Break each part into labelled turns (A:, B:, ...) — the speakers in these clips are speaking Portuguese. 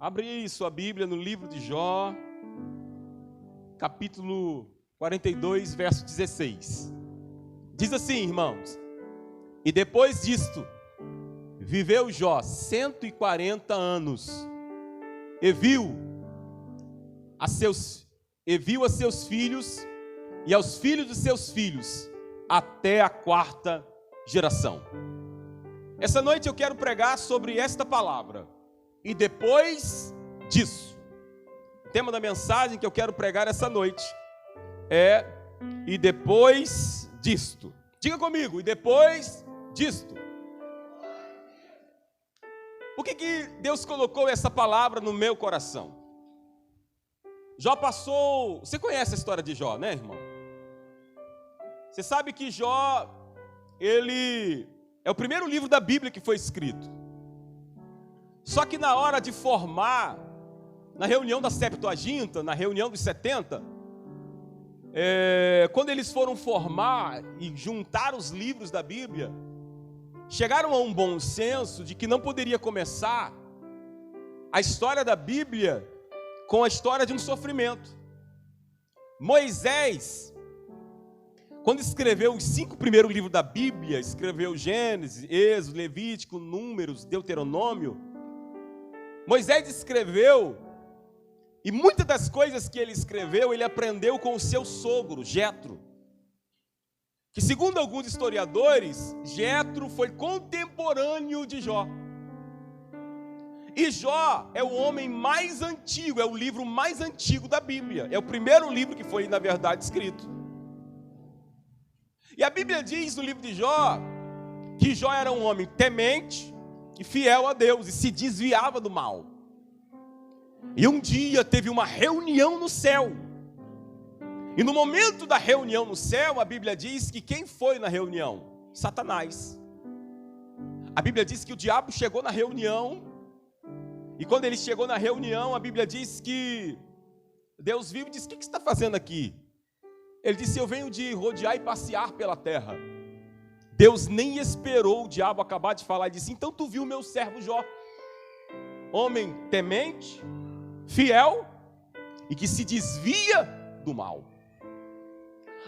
A: Abre aí sua Bíblia no livro de Jó, capítulo 42, verso 16. Diz assim, irmãos: e depois disto, viveu Jó 140 anos, e viu a seus filhos e aos filhos de seus filhos, até a 4ª geração. Essa noite eu quero pregar sobre esta palavra. E depois disso, o tema da mensagem que eu quero pregar essa noite é: e depois disto. Diga comigo: e depois disto. Por que Deus colocou essa palavra no meu coração? Jó passou... Você conhece a história de Jó, né, irmão? Você sabe que Jó, ele é o primeiro livro da Bíblia que foi escrito. Só que na hora de formar, na reunião da Septuaginta, na reunião dos 70, quando eles foram formar e juntar os livros da Bíblia, chegaram a um bom senso de que não poderia começar a história da Bíblia com a história de um sofrimento. Moisés, quando escreveu os 5 primeiros livros da Bíblia, escreveu Gênesis, Êxodo, Levítico, Números, Deuteronômio, Moisés escreveu, e muitas das coisas que ele escreveu, ele aprendeu com o seu sogro, Jetro. Que segundo alguns historiadores, Jetro foi contemporâneo de Jó. E Jó é o homem mais antigo, é o livro mais antigo da Bíblia. É o primeiro livro que foi, na verdade, escrito. E a Bíblia diz no livro de Jó, que Jó era um homem temente e fiel a Deus, e se desviava do mal. E um dia teve uma reunião no céu. E no momento da reunião no céu, a Bíblia diz que quem foi na reunião? Satanás. A Bíblia diz que o diabo chegou na reunião, e quando ele chegou na reunião, a Bíblia diz que Deus viu e disse: o que você está fazendo aqui? Ele disse: eu venho de rodear e passear pela terra. Deus nem esperou o diabo acabar de falar e disse: então tu viu meu servo Jó, homem temente, fiel e que se desvia do mal.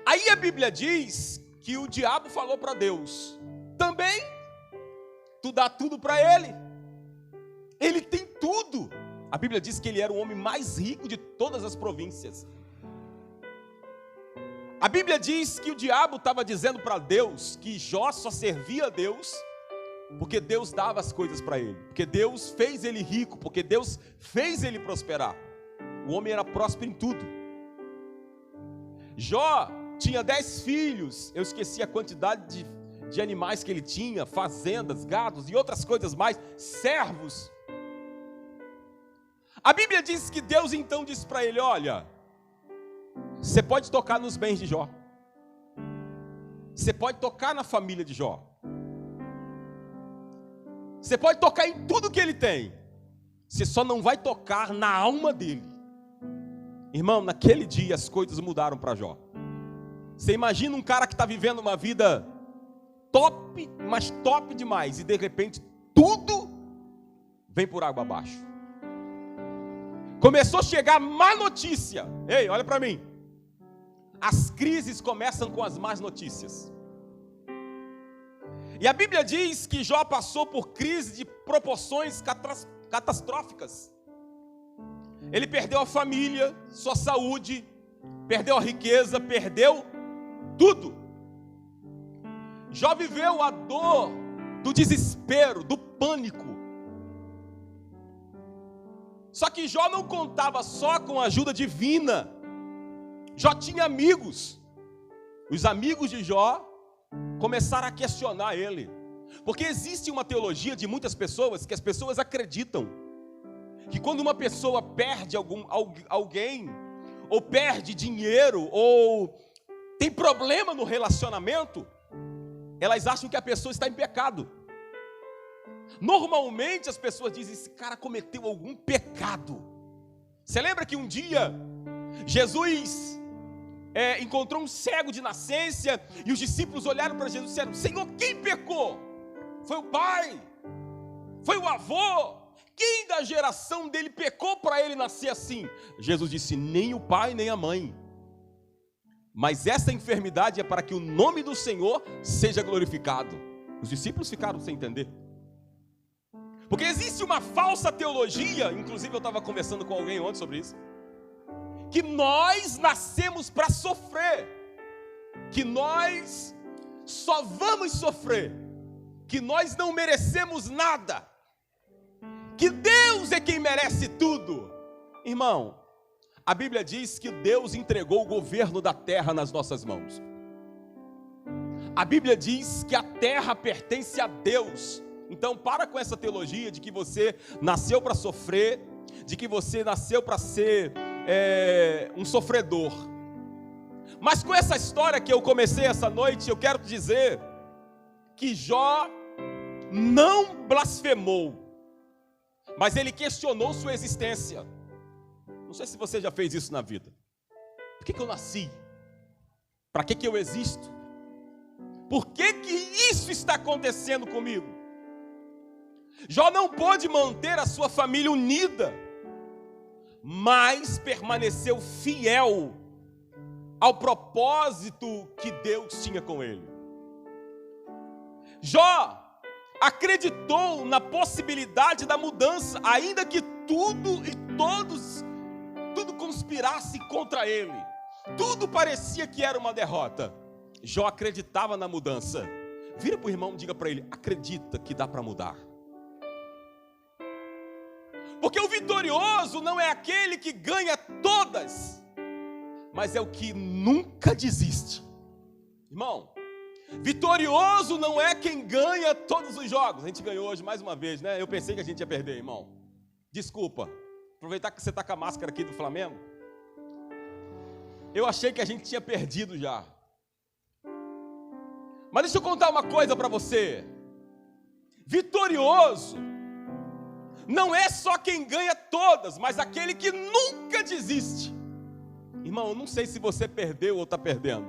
A: Aí a Bíblia diz que o diabo falou para Deus: também tu dá tudo para ele tem tudo. A Bíblia diz que ele era o homem mais rico de todas as províncias. A Bíblia diz que o diabo estava dizendo para Deus que Jó só servia a Deus porque Deus dava as coisas para ele, porque Deus fez ele rico, porque Deus fez ele prosperar. O homem era próspero em tudo. Jó tinha 10 filhos, eu esqueci a quantidade de animais que ele tinha, fazendas, gados e outras coisas mais, servos. A Bíblia diz que Deus então disse para ele: olha, você pode tocar nos bens de Jó, você pode tocar na família de Jó, você pode tocar em tudo que ele tem, você só não vai tocar na alma dele. Irmão, naquele dia as coisas mudaram para Jó. Você imagina um cara que está vivendo uma vida top, mas top demais, e de repente tudo vem por água abaixo. Começou a chegar má notícia. Ei, olha para mim. As crises começam com as más notícias. E a Bíblia diz que Jó passou por crises de proporções catastróficas. Ele perdeu a família, sua saúde, perdeu a riqueza, perdeu tudo. Jó viveu a dor do desespero, do pânico. Só que Jó não contava só com a ajuda divina. Jó tinha amigos. Os amigos de Jó começaram a questionar ele. Porque existe uma teologia de muitas pessoas, que as pessoas acreditam que quando uma pessoa perde alguém, ou perde dinheiro, ou tem problema no relacionamento, elas acham que a pessoa está em pecado. Normalmente as pessoas dizem: esse cara cometeu algum pecado. Você lembra que um dia Jesus encontrou um cego de nascença, e os discípulos olharam para Jesus e disseram: Senhor, quem pecou? Foi o pai? Foi o avô? quem da geração dele pecou para ele nascer assim? Jesus disse: nem o pai nem a mãe. Mas essa enfermidade é para que o nome do Senhor seja glorificado. Os discípulos ficaram sem entender. Porque existe uma falsa teologia, inclusive eu estava conversando com alguém ontem sobre isso, que nós nascemos para sofrer, que nós só vamos sofrer, que nós não merecemos nada, que Deus é quem merece tudo. Irmão, a Bíblia diz que Deus entregou o governo da terra nas nossas mãos. A Bíblia diz que a terra pertence a Deus. Então para com essa teologia de que você nasceu para sofrer, de que você nasceu para ser um sofredor. Mas com essa história que eu comecei essa noite, eu quero te dizer que Jó não blasfemou, mas ele questionou sua existência. Não sei se você já fez isso na vida. Por que eu nasci? Para que eu existo? Por que isso está acontecendo comigo? Jó não pôde manter a sua família unida, mas permaneceu fiel ao propósito que Deus tinha com ele. Jó acreditou na possibilidade da mudança, ainda que tudo e todos conspirasse contra ele. Tudo parecia que era uma derrota. Jó acreditava na mudança. Vira para o irmão e diga para ele: acredita que dá para mudar. Porque o vitorioso não é aquele que ganha todas, mas é o que nunca desiste. Irmão, vitorioso não é quem ganha todos os jogos. A gente ganhou hoje mais uma vez, né? Eu pensei que a gente ia perder, irmão. Desculpa. Aproveitar que você está com a máscara aqui do Flamengo. Eu achei que a gente tinha perdido já. Mas deixa eu contar uma coisa para você. Vitorioso não é só quem ganha todas, mas aquele que nunca desiste. Irmão, eu não sei se você perdeu ou está perdendo,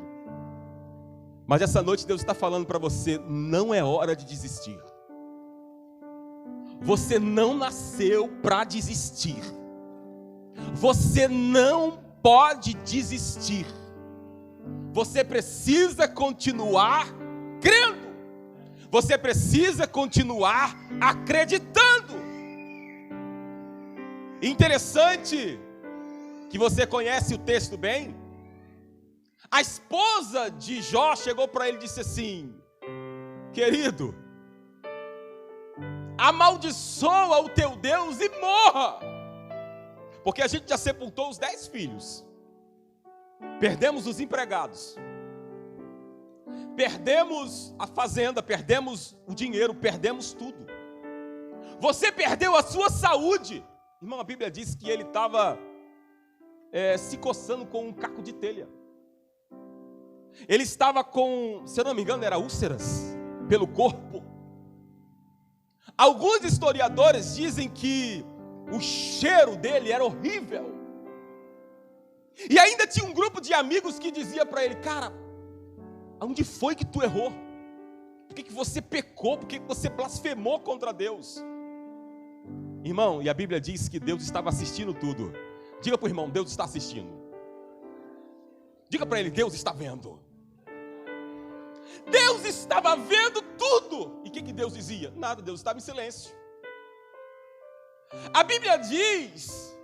A: mas essa noite Deus está falando para você: não é hora de desistir. Você não nasceu para desistir. Você não pode desistir. Você precisa continuar crendo. Você precisa continuar acreditando. Interessante que você conhece o texto bem. A esposa de Jó chegou para ele e disse assim: querido, amaldiçoa o teu Deus e morra, porque a gente já sepultou os 10 filhos, perdemos os empregados, perdemos a fazenda, perdemos o dinheiro, perdemos tudo. Você perdeu a sua saúde. Irmão, a Bíblia diz que ele estava se coçando com um caco de telha. Ele estava com, se eu não me engano, era úlceras pelo corpo. Alguns historiadores dizem que o cheiro dele era horrível. E ainda tinha um grupo de amigos que dizia para ele: cara, onde foi que tu errou? Por que você pecou? Por que você blasfemou contra Deus? Irmão, e a Bíblia diz que Deus estava assistindo tudo. Diga para o irmão: Deus está assistindo. Diga para ele: Deus está vendo. Deus estava vendo tudo. E o que Deus dizia? Nada, Deus estava em silêncio. A Bíblia diz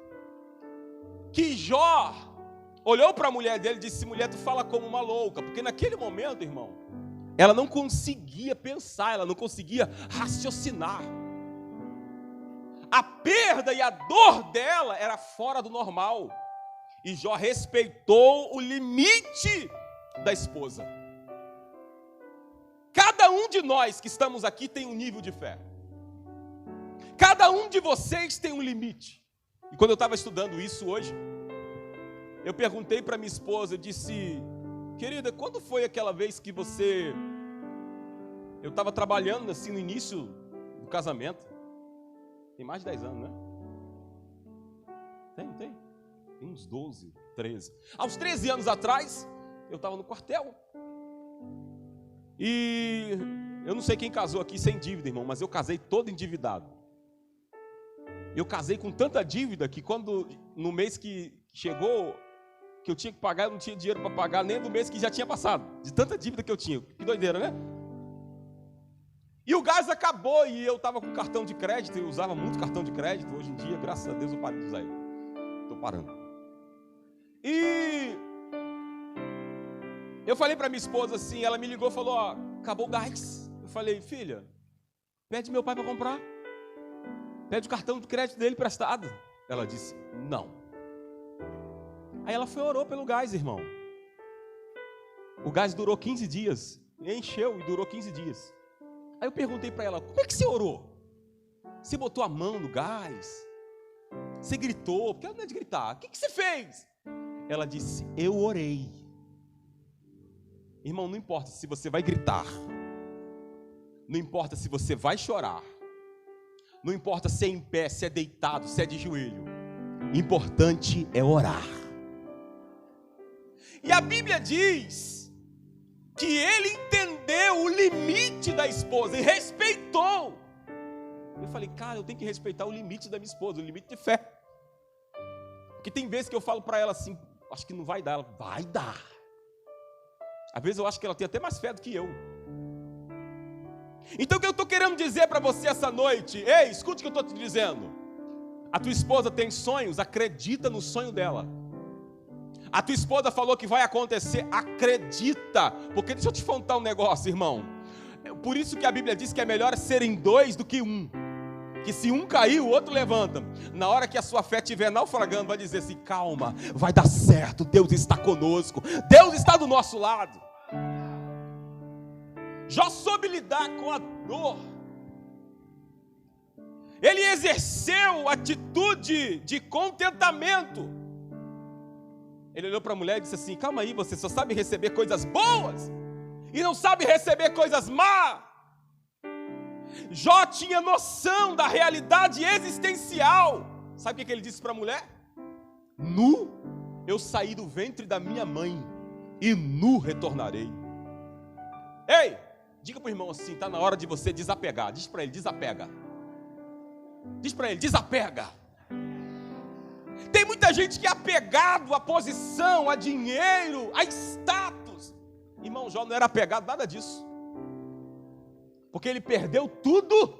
A: que Jó olhou para a mulher dele e disse: mulher, tu fala como uma louca. Porque naquele momento, irmão, ela não conseguia pensar, ela não conseguia raciocinar. A perda e a dor dela era fora do normal. E Jó respeitou o limite da esposa. Cada um de nós que estamos aqui tem um nível de fé. Cada um de vocês tem um limite. E quando eu estava estudando isso hoje, eu perguntei para minha esposa, eu disse: querida, quando foi aquela vez que você... Eu estava trabalhando assim no início do casamento. Tem mais de 10 anos, né? Tem uns 12, 13. Aos 13 anos atrás, eu estava no quartel. E eu não sei quem casou aqui sem dívida, irmão, mas eu casei todo endividado. Eu casei com tanta dívida que quando, no mês que chegou, que eu tinha que pagar, eu não tinha dinheiro para pagar, nem do mês que já tinha passado, de tanta dívida que eu tinha. Que doideira, né? E o gás acabou e eu estava com cartão de crédito, eu usava muito cartão de crédito. Hoje em dia, graças a Deus, eu parei de usar ele. Estou parando. E eu falei para minha esposa assim, ela me ligou e falou, ó, acabou o gás. Eu falei, filha, pede meu pai para comprar. Pede o cartão de crédito dele emprestado. Ela disse, não. Aí ela foi e orou pelo gás, irmão. O gás durou 15 dias. Encheu e durou 15 dias. Aí eu perguntei para ela, como é que você orou? Você botou a mão no gás? Você gritou? Porque ela não é de gritar. O que você fez? Ela disse, eu orei. Irmão, não importa se você vai gritar. Não importa se você vai chorar. Não importa se é em pé, se é deitado, se é de joelho. Importante é orar. E a Bíblia diz que ele entendeu o limite da esposa e respeitou. Eu falei, cara, eu tenho que respeitar o limite da minha esposa, o limite de fé. Porque tem vezes que eu falo para ela assim, acho que não vai dar. Ela, vai dar. Às vezes eu acho que ela tem até mais fé do que eu. Então o que eu estou querendo dizer para você essa noite? Ei, escute o que eu estou te dizendo. A tua esposa tem sonhos, acredita no sonho dela. A tua esposa falou que vai acontecer, acredita. Porque deixa eu te contar um negócio, irmão. Por isso que a Bíblia diz que é melhor serem dois do que um. Que se um cair, o outro levanta. Na hora que a sua fé estiver naufragando, vai dizer assim, calma, vai dar certo, Deus está conosco, Deus está do nosso lado. Jó soube lidar com a dor. Ele exerceu atitude de contentamento. Ele olhou para a mulher e disse assim, calma aí, você só sabe receber coisas boas e não sabe receber coisas más. Jó tinha noção da realidade existencial. Sabe o que ele disse para a mulher? Nu eu saí do ventre da minha mãe e nu retornarei. Ei, diga para o irmão assim, está na hora de você desapegar. Diz para ele, desapega. Diz para ele, desapega. Tem muita gente que é apegado à posição, a dinheiro, a status. Irmão, Jó não era apegado a nada disso. Porque ele perdeu tudo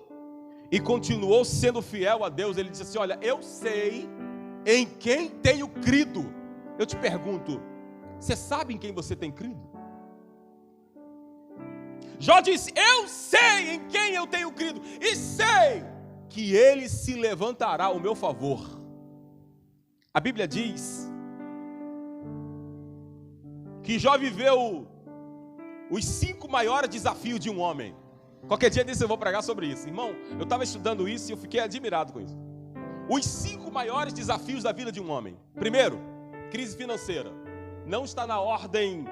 A: e continuou sendo fiel a Deus. Ele disse assim, olha, eu sei em quem tenho crido. Eu te pergunto, você sabe em quem você tem crido? Jó disse, eu sei em quem eu tenho crido e sei que ele se levantará ao meu favor. A Bíblia diz que Jó viveu os 5 maiores desafios de um homem. Qualquer dia desse eu vou pregar sobre isso. Irmão, eu estava estudando isso e eu fiquei admirado com isso. Os 5 maiores desafios da vida de um homem. Primeiro, crise financeira. Não está na ordem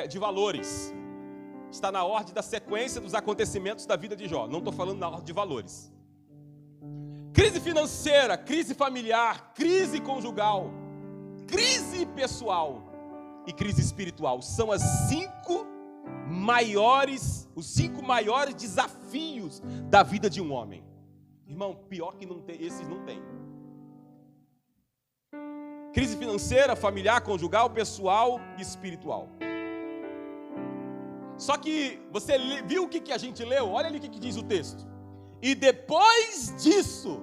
A: de valores. Está na ordem da sequência dos acontecimentos da vida de Jó. Não estou falando na ordem de valores. Crise financeira, crise familiar, crise conjugal, crise pessoal e crise espiritual. São os 5 maiores desafios da vida de um homem. Irmão, pior que não tem, esses não tem. Crise financeira, familiar, conjugal, pessoal e espiritual. Só que você viu o que a gente leu? Olha ali o que diz o texto. E depois disso,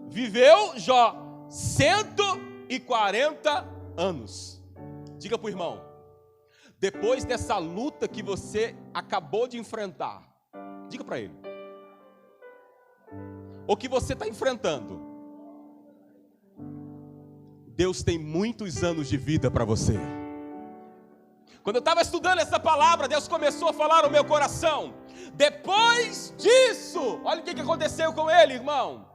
A: viveu Jó 140 anos. Diga para o irmão, depois dessa luta que você acabou de enfrentar, diga para ele, o que você está enfrentando, Deus tem muitos anos de vida para você. Quando eu estava estudando essa palavra, Deus começou a falar no meu coração. Depois disso, olha o que aconteceu com ele, irmão.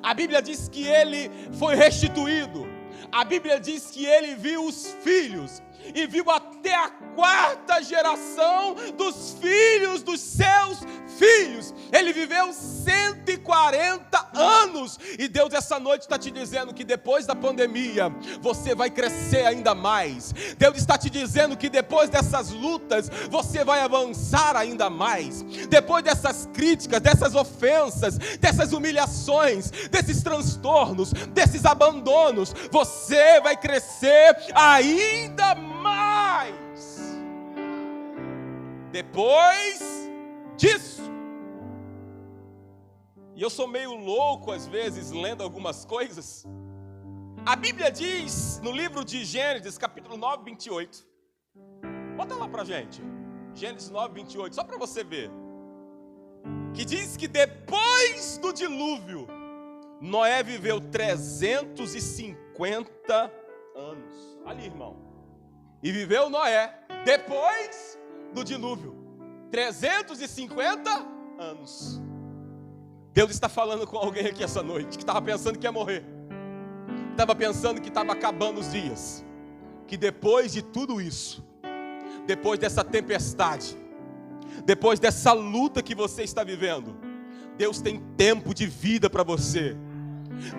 A: A Bíblia diz que ele foi restituído. A Bíblia diz que ele viu os filhos e viu até a 4ª geração dos filhos dos seus filhos. Ele viveu 140 anos. E Deus essa noite está te dizendo que depois da pandemia, você vai crescer ainda mais. Deus está te dizendo que depois dessas lutas, você vai avançar ainda mais. Depois dessas críticas, dessas ofensas, dessas humilhações, desses transtornos, desses abandonos, você vai crescer ainda mais. Depois disso. E eu sou meio louco às vezes lendo algumas coisas. A Bíblia diz no livro de Gênesis, capítulo 9, 28. Bota lá pra gente. Gênesis 9, 28, só para você ver. Que diz que depois do dilúvio, Noé viveu 350 anos. Ali, irmão. E viveu Noé depois do dilúvio 350 anos. Deus está falando com alguém aqui essa noite que estava pensando que ia morrer, estava pensando que estava acabando os dias, que depois de tudo isso, depois dessa tempestade, depois dessa luta que você está vivendo, Deus tem tempo de vida para você.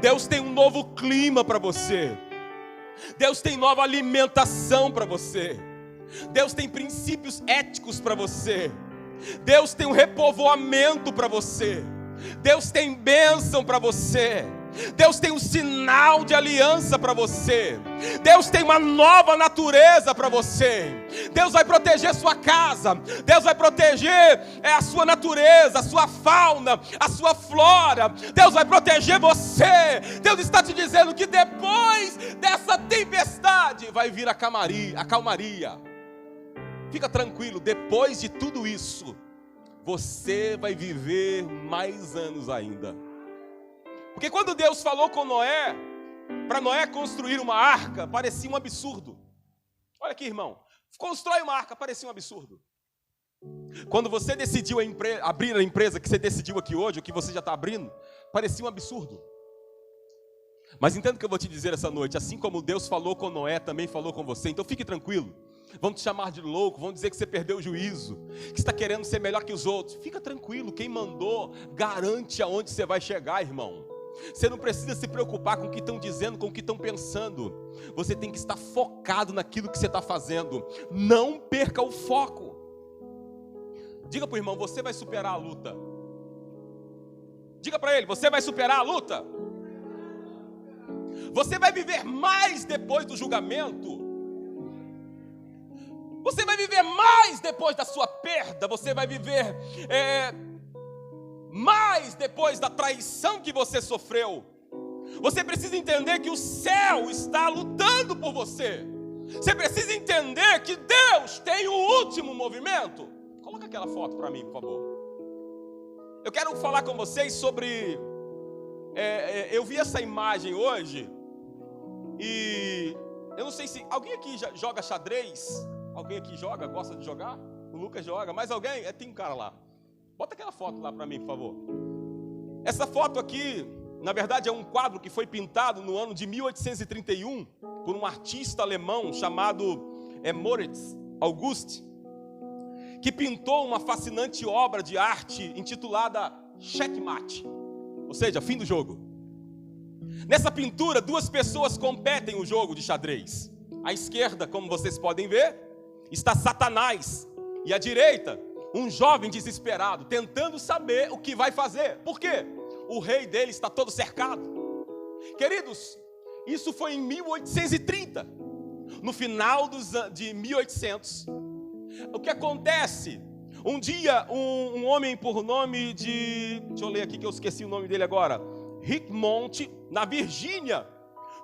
A: Deus tem um novo clima para você. Deus tem nova alimentação para você. Deus tem princípios éticos para você. Deus tem um repovoamento para você. Deus tem bênção para você. Deus tem um sinal de aliança para você. Deus tem uma nova natureza para você. Deus vai proteger sua casa. Deus vai proteger a sua natureza, a sua fauna, a sua flora. Deus vai proteger você. Deus está te dizendo que depois dessa tempestade vai vir a calmaria. Fica tranquilo, depois de tudo isso, você vai viver mais anos ainda. Porque quando Deus falou com Noé, para Noé construir uma arca, parecia um absurdo. Olha aqui, irmão, constrói uma arca, parecia um absurdo. Quando você decidiu abrir a empresa que você decidiu aqui hoje, o que você já está abrindo, parecia um absurdo. Mas entenda o que eu vou te dizer essa noite, assim como Deus falou com Noé, também falou com você, então fique tranquilo. Vão te chamar de louco, vão dizer que você perdeu o juízo, que está querendo ser melhor que os outros. Fica tranquilo, quem mandou garante aonde você vai chegar, irmão. Você não precisa se preocupar com o que estão dizendo, com o que estão pensando. Você tem que estar focado naquilo que você está fazendo. Não perca o foco. Diga para o irmão, você vai superar a luta. Diga para ele, você vai superar a luta. Você vai viver mais depois do julgamento. Você vai viver mais depois da sua perda. Você vai viver mais depois da traição que você sofreu. Você precisa entender que o céu está lutando por você. Você precisa entender que Deus tem o último movimento. Coloca aquela foto para mim, por favor. Eu quero falar com vocês sobre... eu vi essa imagem hoje. E eu não sei se... Alguém aqui joga xadrez? Alguém aqui joga? Gosta de jogar? O Lucas joga. Mais alguém? Tem um cara lá. Bota aquela foto lá para mim, por favor. Essa foto aqui, na verdade, é um quadro que foi pintado no ano de 1831 por um artista alemão chamado Moritz August, que pintou uma fascinante obra de arte intitulada Checkmate, ou seja, fim do jogo. Nessa pintura, duas pessoas competem o jogo de xadrez. À esquerda, como vocês podem ver, está Satanás, e à direita, um jovem desesperado, tentando saber o que vai fazer. Por quê? O rei dele está todo cercado. Queridos, isso foi em 1830. No final de 1800. O que acontece? Um dia, um homem por nome de... Deixa eu ler aqui que eu esqueci o nome dele agora. Richmond, na Virgínia,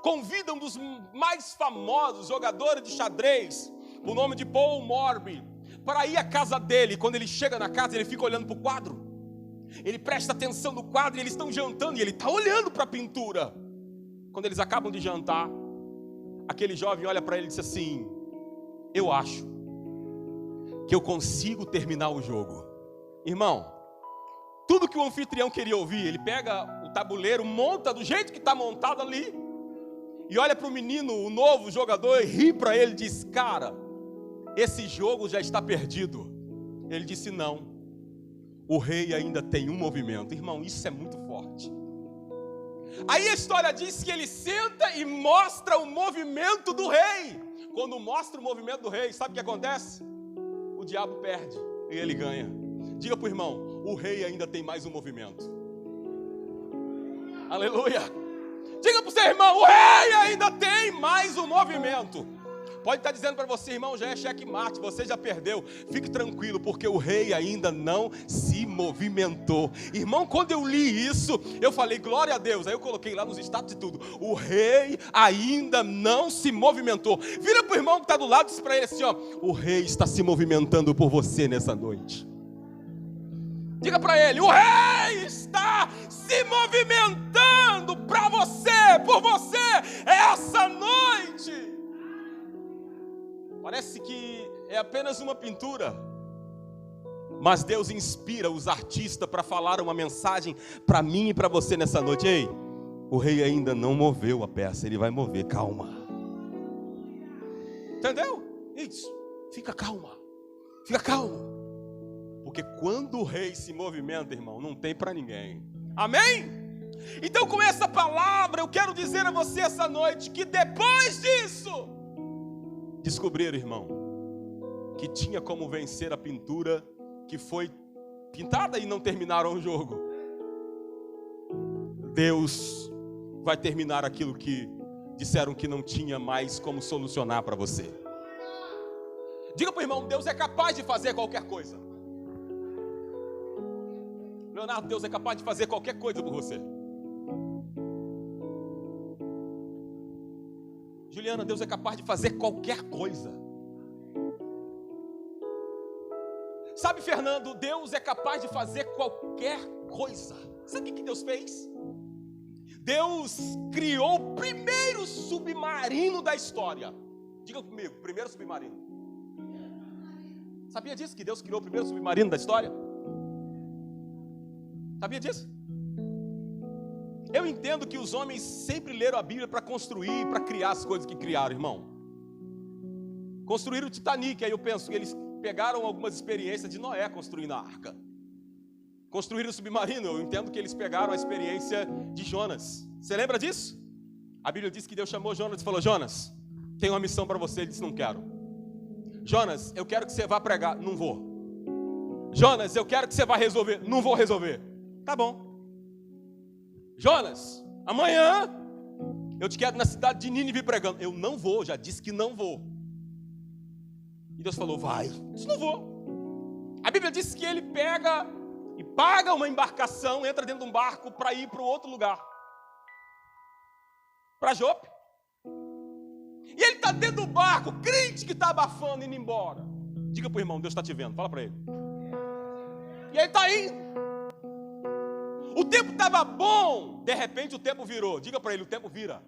A: convida um dos mais famosos jogadores de xadrez, o nome de Paul Morby, para ir à casa dele. Quando ele chega na casa, ele fica olhando para o quadro. Ele presta atenção no quadro e eles estão jantando e ele está olhando para a pintura. Quando eles acabam de jantar, aquele jovem olha para ele e diz assim: eu acho que eu consigo terminar o jogo. Irmão, tudo que o anfitrião queria ouvir, ele pega o tabuleiro, monta do jeito que está montado ali, e olha para o menino, o novo jogador, e ri para ele e diz: cara, esse jogo já está perdido. Ele disse: não, o rei ainda tem um movimento. Irmão, isso é muito forte. Aí a história diz que ele senta e mostra o movimento do rei. Quando mostra o movimento do rei, sabe o que acontece? O diabo perde e ele ganha. Diga para o irmão, o rei ainda tem mais um movimento. Aleluia. Diga para o seu irmão, o rei ainda tem mais um movimento. Pode estar dizendo para você, irmão, já é checkmate, você já perdeu. Fique tranquilo, porque o rei ainda não se movimentou. Irmão, quando eu li isso, eu falei, glória a Deus. Aí eu coloquei lá nos status e tudo. O rei ainda não se movimentou. Vira para o irmão que está do lado e diz para ele assim, ó, o rei está se movimentando por você nessa noite. Diga para ele, o rei está se movimentando para você, por você, essa noite. Parece que é apenas uma pintura, mas Deus inspira os artistas para falar uma mensagem para mim e para você nessa noite. Ei, o rei ainda não moveu a peça, ele vai mover, calma. Entendeu? Isso, fica calmo. Porque quando o rei se movimenta, irmão, não tem para ninguém. Amém? Então com essa palavra eu quero dizer a você essa noite que depois disso, descobriram, irmão, que tinha como vencer a pintura que foi pintada e não terminaram o jogo. Deus vai terminar aquilo que disseram que não tinha mais como solucionar para você. Diga para o irmão, Deus é capaz de fazer qualquer coisa. Leonardo, Deus é capaz de fazer qualquer coisa por você. Juliana, Deus é capaz de fazer qualquer coisa. Sabe, Fernando, Deus é capaz de fazer qualquer coisa. Sabe o que Deus fez? Deus criou o primeiro submarino da história. Diga comigo, primeiro submarino. Sabia disso? Que Deus criou o primeiro submarino da história? Sabia disso? Eu entendo que os homens sempre leram a Bíblia para construir, para criar as coisas que criaram, irmão. Construíram o Titanic, aí eu penso que eles pegaram algumas experiências de Noé construindo a arca. Construíram o submarino, eu entendo que eles pegaram a experiência de Jonas. Você lembra disso? A Bíblia diz que Deus chamou Jonas e falou, Jonas, tenho uma missão para você. Ele disse, não quero. Jonas, eu quero que você vá pregar. Não vou. Jonas, eu quero que você vá resolver. Não vou resolver. Tá bom. Jonas, amanhã eu te quero na cidade de Nínive pregando. Eu não vou, já disse que não vou. E Deus falou, vai. Eu disse, não vou. A Bíblia diz que ele pega e paga uma embarcação, entra dentro de um barco para ir para o outro lugar. Para Jope. E ele está dentro do barco, crente que está abafando, indo embora. Diga para o irmão, Deus está te vendo, fala para ele. E ele está indo. O tempo estava bom, de repente o tempo virou. Diga para ele, o tempo vira.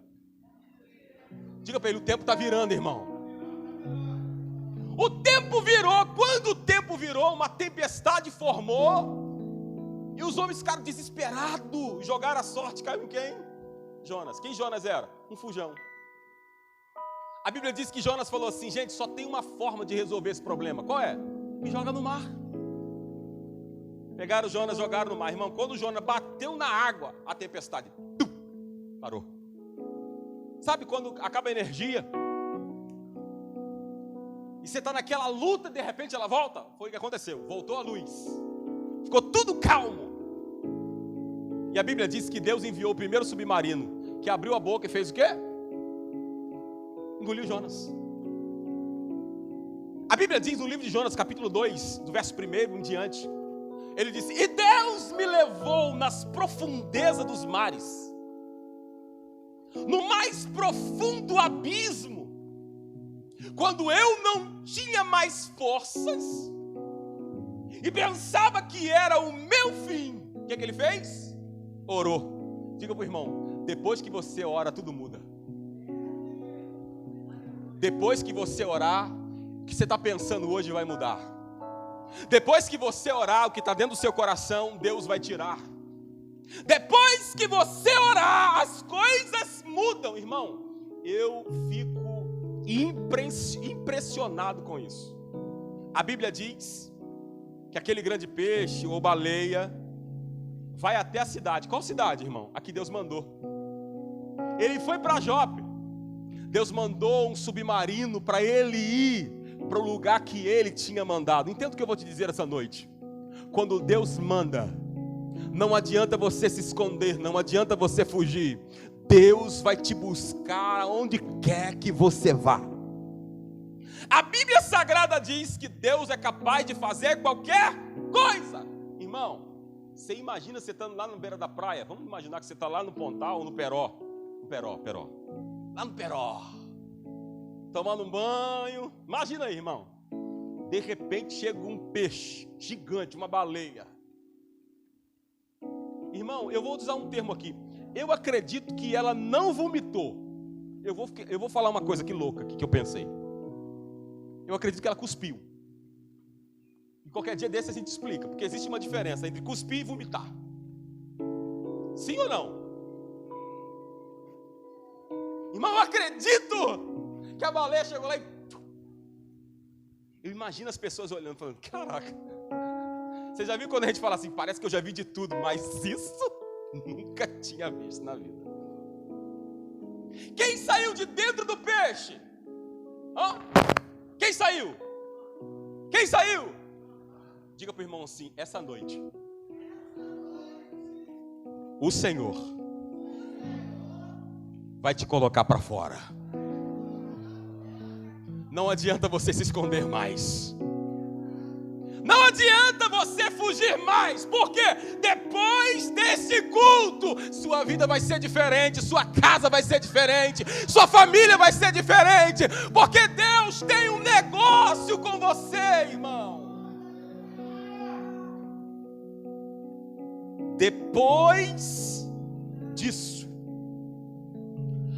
A: Diga para ele, o tempo está virando, irmão. O tempo virou. Quando o tempo virou, uma tempestade formou. E os homens ficaram desesperados. Jogaram a sorte, caiu em quem? Jonas. Quem Jonas era? Um fujão. A Bíblia diz que Jonas falou assim, gente, só tem uma forma de resolver esse problema. Qual é? Me joga no mar. Pegaram o Jonas, jogaram no mar. Irmão, quando o Jonas bateu na água, a tempestade parou. Sabe quando acaba a energia? E você está naquela luta, de repente ela volta? Foi o que aconteceu, voltou a luz. Ficou tudo calmo. E a Bíblia diz que Deus enviou o primeiro submarino, que abriu a boca e fez o quê? Engoliu Jonas. A Bíblia diz no livro de Jonas, capítulo 2, do verso 1 em diante, ele disse, e Deus me levou nas profundezas dos mares, no mais profundo abismo, quando eu não tinha mais forças, e pensava que era o meu fim. O que ele fez? Orou. Diga para o irmão, depois que você ora, tudo muda. Depois que você orar, o que você está pensando hoje vai mudar. Depois que você orar, o que está dentro do seu coração, Deus vai tirar. Depois que você orar, as coisas mudam, irmão. Eu fico impressionado com isso. A Bíblia diz que aquele grande peixe ou baleia vai até a cidade. Qual cidade, irmão? A que Deus mandou. Ele foi para Jope. Deus mandou um submarino para ele ir para o lugar que ele tinha mandado. Entenda o que eu vou te dizer essa noite. Quando Deus manda, não adianta você se esconder, não adianta você fugir. Deus vai te buscar aonde quer que você vá. A Bíblia Sagrada diz que Deus é capaz de fazer qualquer coisa. Irmão, você imagina você estando lá na beira da praia. Vamos imaginar que você está lá no Pontal ou no Peró. Peró. Lá no Peró. Tomando um banho. Imagina aí, irmão. De repente chega um peixe gigante, uma baleia. Irmão, eu vou usar um termo aqui. Eu acredito que ela não vomitou. Eu vou falar uma coisa aqui louca aqui que eu pensei. Eu acredito que ela cuspiu. E qualquer dia desse a gente explica, porque existe uma diferença entre cuspir e vomitar. Sim ou não? Irmão, eu acredito que a baleia chegou lá e... Eu imagino as pessoas olhando, falando, caraca. Você já viu quando a gente fala assim, parece que eu já vi de tudo, mas isso nunca tinha visto na vida. Quem saiu de dentro do peixe? Hã? Quem saiu? Quem saiu? Diga para o irmão assim, essa noite o Senhor vai te colocar para fora. Não adianta você se esconder mais. Não adianta você fugir mais, porque depois desse culto, sua vida vai ser diferente, sua casa vai ser diferente, sua família vai ser diferente, porque Deus tem um negócio com você, irmão. Depois disso,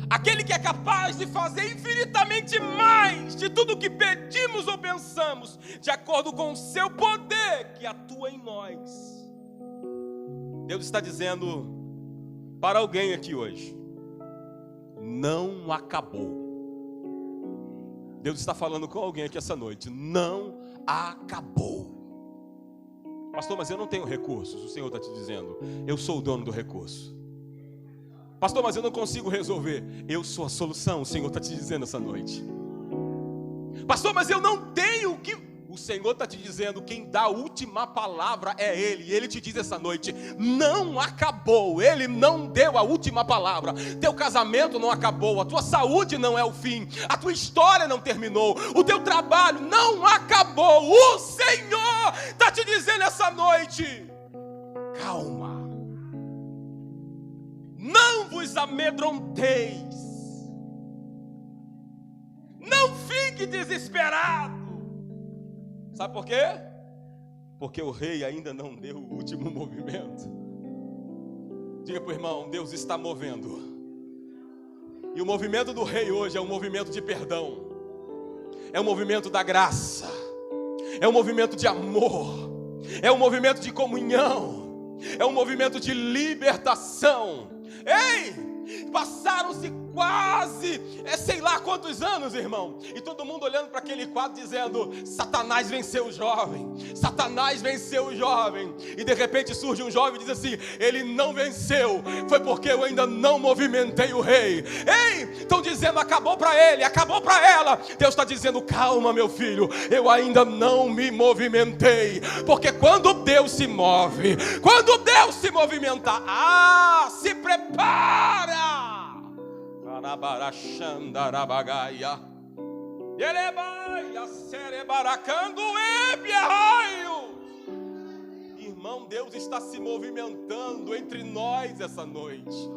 A: aquele que é capaz de fazer infinitamente mais de tudo que pedimos ou pensamos, de acordo com o seu poder que atua em nós. Deus está dizendo para alguém aqui hoje, não acabou. Deus está falando com alguém aqui essa noite, não acabou. Pastor, mas eu não tenho recursos. O Senhor está te dizendo, eu sou o dono do recurso. Pastor, mas eu não consigo resolver. Eu sou a solução, o Senhor está te dizendo essa noite. Pastor, mas eu não tenho o que... O Senhor está te dizendo, quem dá a última palavra é Ele. E Ele te diz essa noite, não acabou. Ele não deu a última palavra. Teu casamento não acabou. A tua saúde não é o fim. A tua história não terminou. O teu trabalho não acabou. O Senhor está te dizendo essa noite, calma. Não vos amedronteis. Não fique desesperado. Sabe por quê? Porque o rei ainda não deu o último movimento. Diga para o irmão, Deus está movendo. E o movimento do rei hoje é um movimento de perdão. É um movimento da graça. É um movimento de amor. É um movimento de comunhão. É um movimento de libertação. Ei, passaram-se quase, sei lá quantos anos, irmão, e todo mundo olhando para aquele quadro dizendo, Satanás venceu o jovem, Satanás venceu o jovem, e de repente surge um jovem e diz assim, ele não venceu, foi porque eu ainda não movimentei o rei. Ei, estão dizendo, acabou para ele, acabou para ela. Deus está dizendo, calma meu filho, eu ainda não me movimentei, porque quando Deus se move, quando Deus se movimentar, se prepara. Irmão, Deus está se movimentando entre nós essa noite.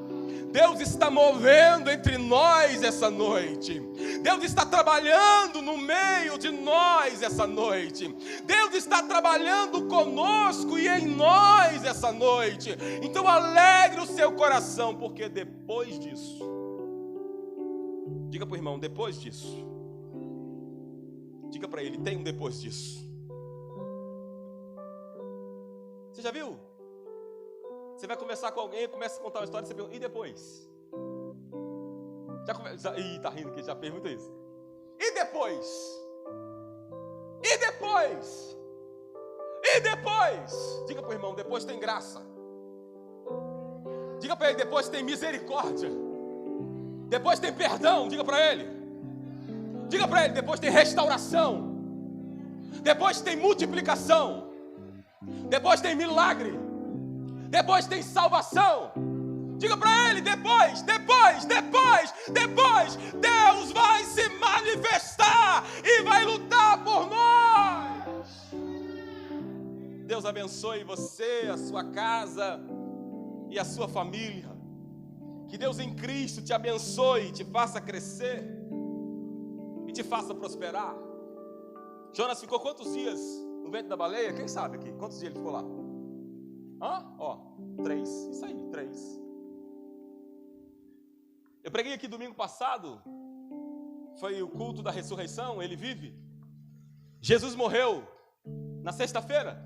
A: Deus está movendo entre nós essa noite. Deus está trabalhando no meio de nós essa noite. Deus está trabalhando conosco e em nós essa noite. Então alegre o seu coração, porque depois disso, diga para o irmão, depois disso. Diga para ele, tem um depois disso. Você já viu? Você vai conversar com alguém, começa a contar uma história, você pergunta, e depois? Tá rindo que já pergunta isso. E depois? E depois? E depois? Diga para o irmão, depois tem graça. Diga para ele, depois tem misericórdia. Depois tem perdão, diga para ele. Diga para ele, depois tem restauração. Depois tem multiplicação. Depois tem milagre. Depois tem salvação. Diga para ele, depois, Deus vai se manifestar e vai lutar por nós. Deus abençoe você, a sua casa e a sua família. Que Deus em Cristo te abençoe, te faça crescer e te faça prosperar. Jonas ficou quantos dias no ventre da baleia? Quem sabe aqui? Quantos dias ele ficou lá? 3. Isso aí, 3. Eu preguei aqui domingo passado, foi o culto da ressurreição, ele vive. Jesus morreu na sexta-feira.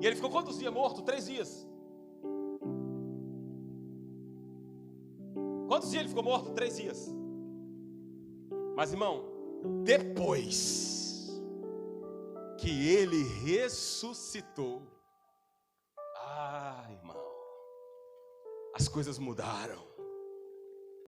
A: E ele ficou quantos dias morto? 3 dias. Quantos dias ele ficou morto? 3 dias. Mas, irmão, depois que ele ressuscitou, irmão, as coisas mudaram.